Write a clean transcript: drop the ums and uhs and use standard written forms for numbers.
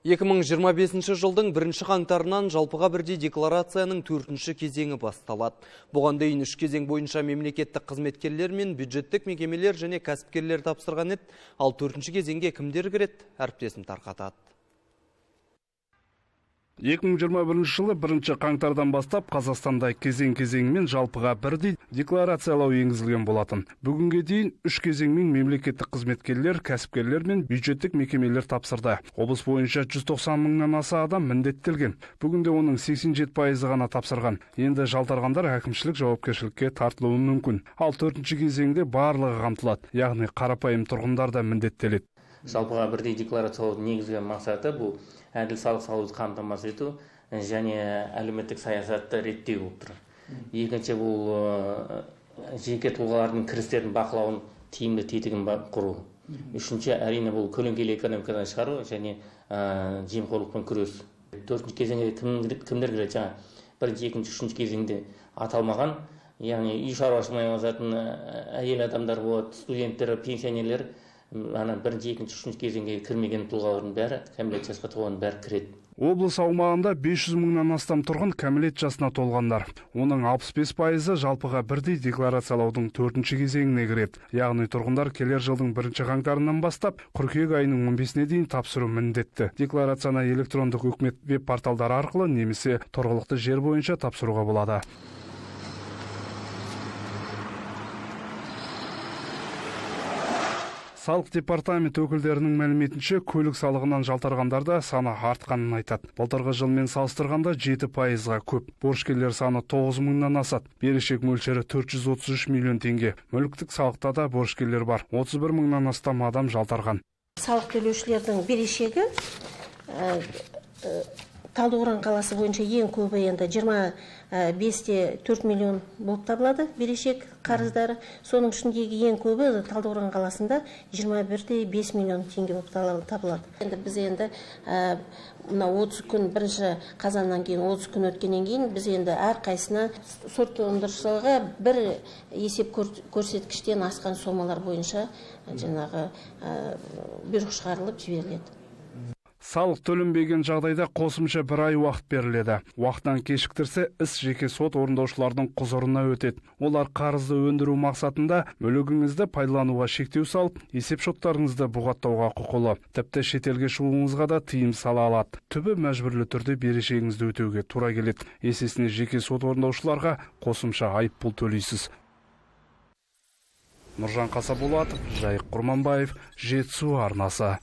2025 жылдың 1 қаңтарынан жалпыға бірдей декларацияның 4-ші кезеңі басталады. Бұған дейін 3 кезең бойынша мемлекеттік қызметкерлер мен бюджеттік мекемелер және кәсіпкерлер тапсырған еді, ал 4-ші кезеңге кімдер кіреді? Әріптесім тарқатады. 2021 жылы 1 қаңтардан бастап Қазақстанда кезең-кезеңмен жалпыға бірдей декларациялау енгізілген болатын. Бүгінге дейін 3 кезеңмен мемлекеттік қызметкерлер, кәсіпкерлер мен бюджеттік мекемелер тапсырды. Облыс бойынша 190 мыңнан аса адам міндеттелген. Бүгінде оның 87% ғана тапсырған. Енді жалтарғандар әкімшілік жауапкершілікке тартылуы мүмкін. Ал 4-ші кезеңде барлығы қамтылады, яғни қарапайым тұрғындар да міндеттеледі. Жалпыға бірдей декларациялаудың негізгі мақсаты бұл әділ салық салуды қамтамасыз ету және әлеуметтік саясатты реттеу болып тұр. Екінші бұл жеке тұлғалардың кірістерін бақылауын тиімді тетігін құру. Үшінші әрине бұл көлеңкелі экономикадан шығару және жемқорлықпен күрес. 4-ші кезеңге кімдер кіреді? Жаңа 1-ші, 2-ші, 3-ші кезеңде аталмаған, яғни үй шаруашылығымен айналысатын әйел адамдар болады, студенттер, пенсионерлер. 1-ші, 2-ші, 3-ші кезеңге кірмеген тұлғалардың бәрі, кәмелет жасқа толған бәрі кіреді. Облыс аумағында 500 мыңнан астам тұрғын кәмелет жасына толғандар. Оның 65% жалпыға бірдей декларациялаудың 4-ші кезеңіне кіреді. Яғни тұрғындар келер жылдың 1 қаңтарынан бастап қыркүйек айының 15-не дейін тапсыру міндетті. Декларацияны электрондық үкімет веб-порталдары арқылы немесе тұрғылықты жер бойынша тапсыруға болады. Салық департаменті өкілдерінің мәліметінше, көлік салығынан жалтарғандарда саны артқанын айтады. Былтырғы жылмен салыстырғанда 7%-ға көп. Борышкерлер саны 9 мыңнан асады. Берешек мөлшері 433 миллион теңге. Мүліктік салықта да борышкерлер бар. 31 мыңнан астам адам жалтарған. Салық төлеушілердің берешегі Талдықорған қаласы бойынша ең көбі енді 25-4 миллион болып табылады берешек қарыздары. Соның ішіндегі ең көбі Талдықорған қаласында 21,5 миллион теңге болып табылады. Енді біз енді 30 күн 1 қазаннан кейін 30 күн өткеннен кейін біз енді әр қайсына сот өндірушілерге бір есеп көрсеткіштен асқан сомалар бойынша жаңағы бұйрық шығарылып жіберіледі. Салық төленбеген жағдайда қосымша 1 ай уақыт беріледі. Уақыттан кешіктірсе, іс жеке сот орындаушылардың құзырына өтеді. Олар қарызды өндіру мақсатында мүлігіңізді пайдалануға шектеу салып, есеп шоттарыңызды бұғаттауға құқылы. Тіпті шетелге шығуыңызға да тыйым сала алады. Түбі мәжбүрлі түрде берешегіңізді өтеуге тура келеді. Есесіне жеке сот орындаушыларға қосымша айыппұл төлейсіз. Нұржан Қасаболатов, Жайық Құрманбаев, Жетісу арнасы.